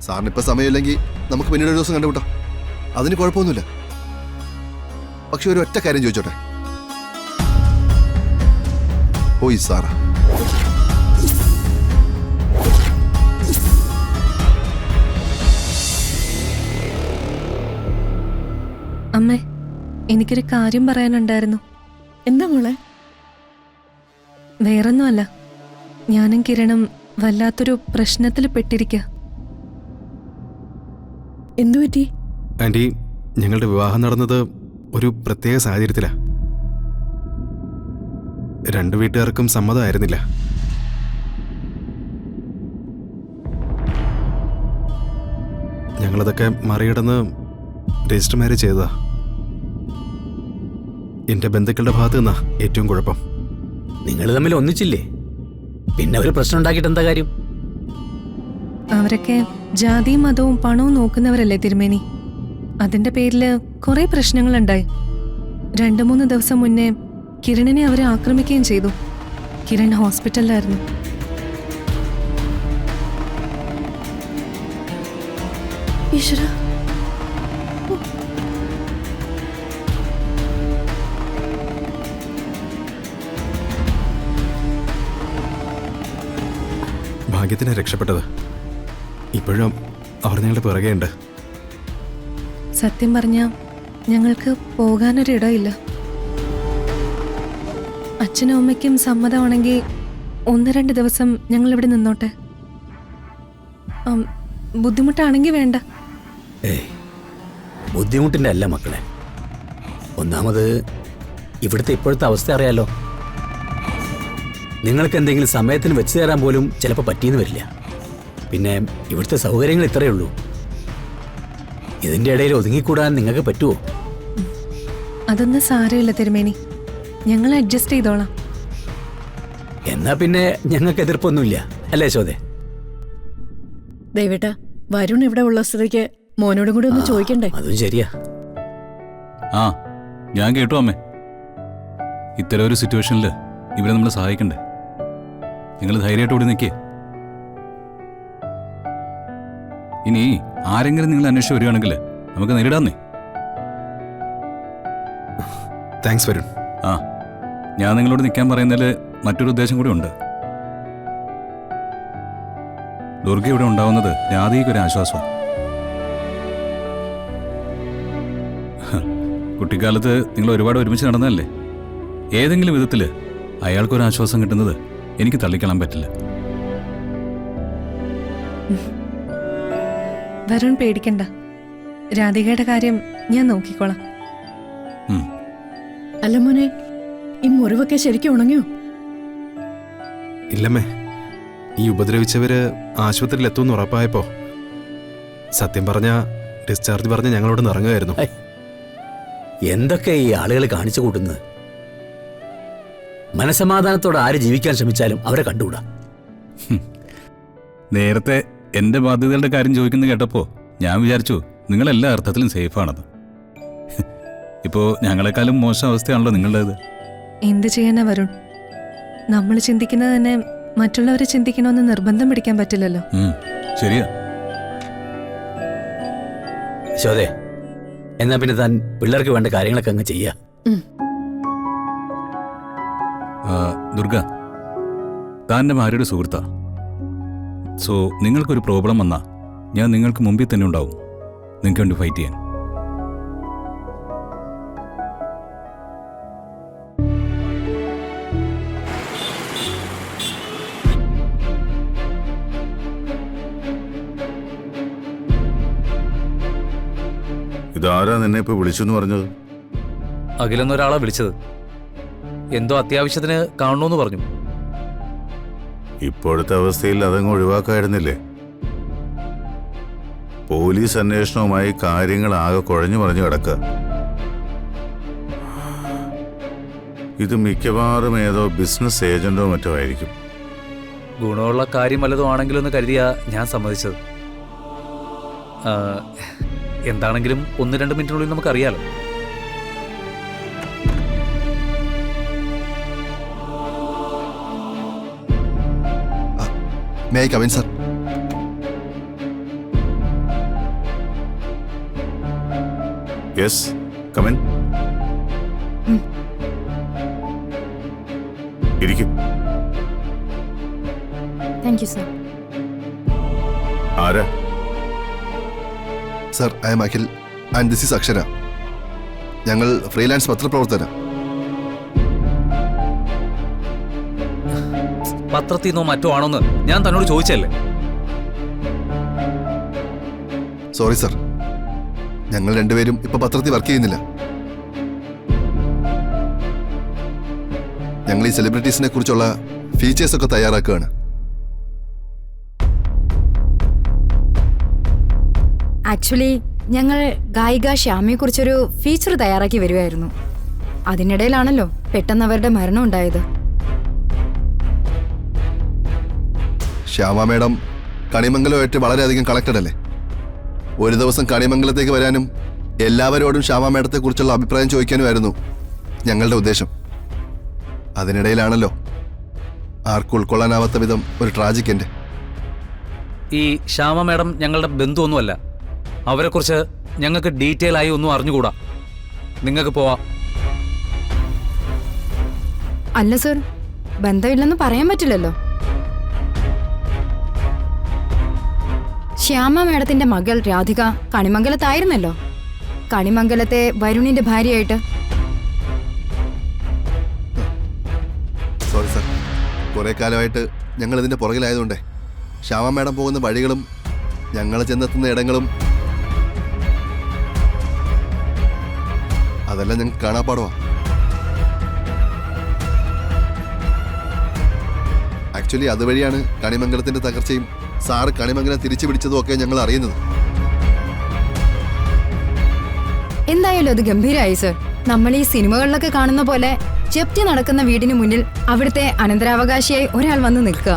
സാറിന് ഇപ്പൊ സമയമില്ലെങ്കിൽ നമുക്ക് പിന്നീട് ഒരു ദിവസം കണ്ടുവിട്ടോ. അതിന് കുഴപ്പമൊന്നുമില്ല. പക്ഷെ ഒരു ഒറ്റ കാര്യം ചോദിച്ചോട്ടെ, പോയി സാറാ അമ്മേ, എനിക്കൊരു കാര്യം പറയാനുണ്ടായിരുന്നു. എന്താ മോളെ? വേറൊന്നുമല്ല, ഞാനും കിരണും വല്ലാത്തൊരു പ്രശ്നത്തിൽ പെട്ടിരിക്കുക. എന്തു പറ്റി? ആൻറ്റി, ഞങ്ങളുടെ വിവാഹം നടന്നത് ഒരു പ്രത്യേക സാഹചര്യത്തിലാണ്. രണ്ടു വീട്ടുകാർക്കും സമ്മതമായിരുന്നില്ല. ഞങ്ങളതൊക്കെ മറികടന്ന് രജിസ്റ്റർ മാരേജ് ചെയ്തതാ. എന്റെ ബന്ധുക്കളുടെ ഭാഗത്ത് നിന്നാ ഏറ്റവും കുഴപ്പം. നിങ്ങൾ തമ്മിൽ ഒന്നിച്ചില്ലേ, പിന്നെ ഒരു പ്രശ്നം ഉണ്ടാക്കിയിട്ട് എന്താ കാര്യം? അവരൊക്കെ ജാതിയും മതവും പണവും നോക്കുന്നവരല്ലേ തിരുമേനി. അതിന്റെ പേരില് കുറെ പ്രശ്നങ്ങളുണ്ടായി. 2-3 ദിവസം മുന്നേ കിരണിനെ അവരെ ആക്രമിക്കുകയും ചെയ്തു. കിരൺ ഹോസ്പിറ്റലിലായിരുന്നു. ഈശ്വരാ, ഭാഗ്യത്തിന് രക്ഷപ്പെട്ടത്. ഇപ്പോഴും അവർ ഞങ്ങളുടെ പിറകെ ഉണ്ട്. സത്യം പറഞ്ഞ ഞങ്ങൾക്ക് പോകാനൊരിടമില്ല. അച്ഛനും അമ്മയ്ക്കും സമ്മതമാണെങ്കിൽ 1-2 ദിവസം ഞങ്ങൾ ഇവിടെ നിന്നോട്ടെ. ബുദ്ധിമുട്ടാണെങ്കിൽ വേണ്ട. ബുദ്ധിമുട്ടിൻ്റെ അല്ല മക്കളെ. ഒന്നാമത് ഇവിടുത്തെ ഇപ്പോഴത്തെ അവസ്ഥ അറിയാലോ. നിങ്ങൾക്ക് എന്തെങ്കിലും സമയത്തിന് വെച്ച് തരാൻ പോലും ചിലപ്പോൾ പറ്റിയെന്ന് വരില്ല. പിന്നെ ഇവിടുത്തെ സൗകര്യങ്ങൾ ഇത്രയേ ഉള്ളൂ. ഇതിൻ്റെ ഇടയിൽ ഒതുങ്ങിക്കൂടാൻ നിങ്ങൾക്ക് പറ്റുമോ? അതൊന്നും സാരമില്ല തിരുമേനി, ഞങ്ങൾ അഡ്ജസ്റ്റ് ചെയ്തോളാം. എന്നാ പിന്നെ ഞങ്ങൾക്ക് എതിർപ്പൊന്നുമില്ല, അല്ലേ ശോതെ? ദേവേട്ടാ, വരുൺ ഇവിടെ ഉള്ള സ്ഥിതിക്ക് മോനോടും കൂടി ഒന്ന് ചോദിക്കണ്ടേ? അതും ശരിയാ. ആ, ഞാൻ കേട്ടു അമ്മേ. ഇത്തരം ഒരു സിറ്റുവേഷനിൽ ഇവരെ നമ്മൾ സഹായിക്കണ്ടേ. നിങ്ങൾ ധൈര്യമായിട്ട് കൂടി നിൽക്കേ. ഇനി ആരെങ്കിലും നിങ്ങൾ അന്വേഷിച്ച് വരികയാണെങ്കിൽ നമുക്ക് നേരിടാന്നേ. താങ്ക്സ് വരുൺ. ആ, ഞാൻ നിങ്ങളോട് നിൽക്കാൻ പറയുന്നതിൽ മറ്റൊരു ഉദ്ദേശം കൂടി ഉണ്ട്. ദുർഗ ഇവിടെ ഉണ്ടാവുന്നത് രാധികയ്ക്കൊരു ആശ്വാസമാണ്. കുട്ടിക്കാലത്ത് നിങ്ങൾ ഒരുപാട് ഒരുമിച്ച് നടന്നതല്ലേ. ഏതെങ്കിലും വിധത്തിൽ അയാൾക്കൊരാശ്വാസം കിട്ടുന്നത് എനിക്ക് തള്ളിക്കളാൻ പറ്റില്ല. വരുൺ പേടിക്കണ്ട, രാധികയുടെ കാര്യം ഞാൻ നോക്കിക്കോളാം. അല്ല മോനെ, ഈ മുറിവൊക്കെ ശരിക്കും ഉണങ്ങിയോ? ഇല്ലമ്മേ, ഈ ഉപദ്രവിച്ചവര് ആശുപത്രിയിൽ എത്തുമെന്ന് ഉറപ്പായപ്പോ സത്യം പറഞ്ഞ ഡിസ്ചാർജ് പറഞ്ഞ് ഞങ്ങളോട് ഇറങ്ങുമായിരുന്നു. എന്തൊക്കെ ഈ ആളുകൾ കാണിച്ചു കൂട്ടുന്നത്? മനസമാധാനത്തോടെ ആര് ജീവിക്കാൻ ശ്രമിച്ചാലും അവരെ കണ്ടുകൂടാ. നേരത്തെ എൻ്റെ ബാധ്യതകളുടെ കാര്യം ചോദിക്കുന്നത് കേട്ടപ്പോൾ ഞാൻ വിചാരിച്ചു നിങ്ങളെല്ലാ അർത്ഥത്തിലും സേഫാണെന്ന്. ഇപ്പോൾ ഞങ്ങളെക്കാളും മോശം അവസ്ഥയാണല്ലോ നിങ്ങളുടേത്. എന്ത് ചെയ്യാനാ വരുൺ, നമ്മൾ ചിന്തിക്കുന്നത് തന്നെ മറ്റുള്ളവരെ ചിന്തിക്കണമെന്ന് നിർബന്ധം പിടിക്കാൻ പറ്റില്ലല്ലോ. ശരിയാ. ശോതെ, എന്നാ പിന്നെ താൻ പിള്ളേർക്ക് വേണ്ട കാര്യങ്ങളൊക്കെ അങ്ങ് ചെയ്യാ. ദുർഗ, താൻ എൻ്റെ ഭാര്യയുടെ സുഹൃത്താ. സോ നിങ്ങൾക്കൊരു പ്രോബ്ലം വന്നാൽ ഞാൻ നിങ്ങൾക്ക് മുമ്പിൽ തന്നെ ഉണ്ടാവും, നിങ്ങൾക്ക് വേണ്ടി ഫൈറ്റ് ചെയ്യാൻ. ഇതാരാ നിന്നെ ഇപ്പൊ വിളിച്ചെന്ന് പറഞ്ഞത്? അഖിലെന്നൊരാളാ വിളിച്ചത്. എന്തോ അത്യാവശ്യത്തിന് കാണണമെന്ന് പറഞ്ഞു. ഇപ്പോഴത്തെ അവസ്ഥയിൽ അതങ്ങ് ഒഴിവാക്കായിരുന്നില്ലേ? പോലീസ് അന്വേഷണവുമായി കാര്യങ്ങൾ ആകെ കുഴഞ്ഞു മറിഞ്ഞു കിടക്കുക. ഇത് മിക്കവാറും ഏതോ ബിസിനസ് ഏജന്റോ മറ്റോ ആയിരിക്കും. ഗുണമുള്ള കാര്യം വല്ലതും ആണെങ്കിലും എന്ന് കരുതിയാ ഞാൻ സമ്മതിച്ചത്. എന്താണെങ്കിലും 1-2 മിനിറ്റിനുള്ളിൽ നമുക്കറിയാലോ. May I come in, sir? Yes, come in. ഇരിക്കും. Thank you sir. ആരാ? Sir, I am Akhil and this is Akshara. ഞങ്ങൾ ഫ്രീലാൻസ് പത്രപ്രവർത്തന. പത്രത്തിൽ നിന്നോ മറ്റോ ആണോന്ന് ഞാൻ തന്നോട് ചോദിച്ചല്ലേ? സോറി സർ, ഞങ്ങൾ രണ്ടുപേരും ഇപ്പൊ പത്രത്തിൽ വർക്ക് ചെയ്യുന്നില്ല. ഞങ്ങൾ ഈ സെലിബ്രിറ്റീസിനെ കുറിച്ചുള്ള ഫീച്ചേഴ്സ് ഒക്കെ തയ്യാറാക്കുകയാണ്. ആക്ച്വലി ഞങ്ങൾ ഗായിക ശ്യാമയെ കുറിച്ചൊരു ഫീച്ചർ തയ്യാറാക്കി വരുമായിരുന്നു. അതിനിടയിലാണല്ലോ പെട്ടെന്ന് അവരുടെ മരണം ഉണ്ടായത്. ശ്യാമ മേഡം കണിമംഗലമായിട്ട് വളരെയധികം കണക്റ്റഡ് അല്ലേ? ഒരു ദിവസം കണിമംഗലത്തേക്ക് വരാനും എല്ലാവരോടും ശ്യാമ മേഡത്തെ കുറിച്ചുള്ള അഭിപ്രായം ചോദിക്കാനുമായിരുന്നു ഞങ്ങളുടെ ഉദ്ദേശം. അതിനിടയിലാണല്ലോ ആർക്കും ഉൾക്കൊള്ളാനാവാത്ത വിധം ഒരു ട്രാജിക് എൻ്റെ. ഈ ശ്യാമ മാഡം ഞങ്ങളുടെ ബന്ധുവൊന്നുമല്ല. അവരെക്കുറിച്ച് ഞങ്ങൾക്ക് ഡീറ്റെയിൽ ആയി ഒന്നും അറിഞ്ഞുകൂടാ. നിങ്ങൾക്ക് പോവാം. അല്ല സർ, ബന്ധമില്ലെന്ന് പറയാൻ പറ്റില്ലല്ലോ. ശ്യാമ മേഡത്തിന്റെ മകൾ രാധിക കണിമംഗലത്തായിരുന്നല്ലോ. കണിമംഗലത്തെ വരുണിന്റെ ഭാര്യയായിട്ട്. സോറി സർ, കുറേ കാലമായിട്ട് ഞങ്ങൾ ഇതിൻ്റെ പുറകിലായതുകൊണ്ടേ ശ്യാമ മേഡം പോകുന്ന വഴികളും ഞങ്ങൾ ചെന്നെത്തുന്ന ഇടങ്ങളും അതെല്ലാം ഞങ്ങൾക്ക് കാണാപ്പാടുവാ. ആക്ച്വലി അതുവഴിയാണ് കണിമംഗലത്തിന്റെ തകർച്ചയും സാറ് കണിമംഗലം തിരിച്ചു പിടിച്ചതും ഒക്കെ ഞങ്ങൾ അറിയുന്നത്. എന്തായാലും അത് ഗംഭീരമായി സർ. നമ്മൾ ഈ സിനിമകളിലൊക്കെ കാണുന്ന പോലെ ജപ്തി നടക്കുന്ന വീടിന് മുന്നിൽ അവിടുത്തെ അനന്തരാവകാശിയായി ഒരാൾ വന്ന് നിൽക്കുക,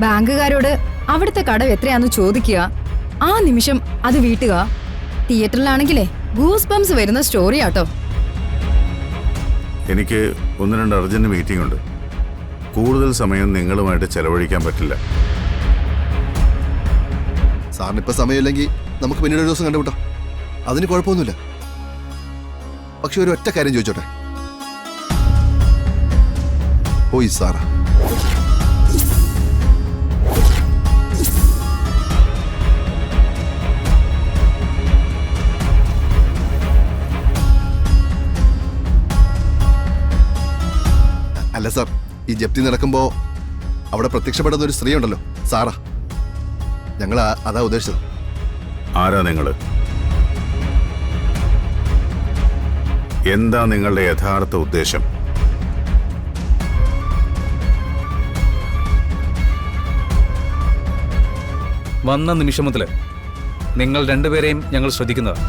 ബാങ്കുകാരോട് അവിടുത്തെ കടം എത്രയാന്ന് ചോദിക്കുക, ആ നിമിഷം അത് വീട്ടുക. തിയേറ്ററിലാണെങ്കിലേ ഗൂസ് ബംസ് വരുന്ന സ്റ്റോറിയാട്ടോ. എനിക്ക് 1-2 അർജന്റ് മീറ്റിംഗ് ഉണ്ട്. കൂടുതൽ സമയം നിങ്ങളുമായിട്ട് ചെലവഴിക്കാൻ പറ്റില്ല. സാറിനിപ്പോൾ സമയമില്ലെങ്കിൽ നമുക്ക് പിന്നീട് ഒരു ദിവസം കണ്ടുപിട്ടാം. അതിന് കുഴപ്പമൊന്നുമില്ല. പക്ഷെ ഒരു ഒറ്റ കാര്യം ചോദിച്ചോട്ടെ. ഓയ് സാറാ, അല്ല സാർ, ഈ ജപ്തി നടക്കുമ്പോൾ അവിടെ പ്രത്യക്ഷപ്പെടുന്ന ഒരു സ്ത്രീ ഉണ്ടല്ലോ, സാറാ. ഞങ്ങൾ അതാ ഉദ്ദേശിച്ചത്. ആരാ നിങ്ങള്? എന്താ നിങ്ങളുടെ യഥാർത്ഥ ഉദ്ദേശം? വന്ന നിമിഷം മുതൽ നിങ്ങൾ രണ്ടുപേരെയും ഞങ്ങൾ ശ്രദ്ധിക്കുന്നത്.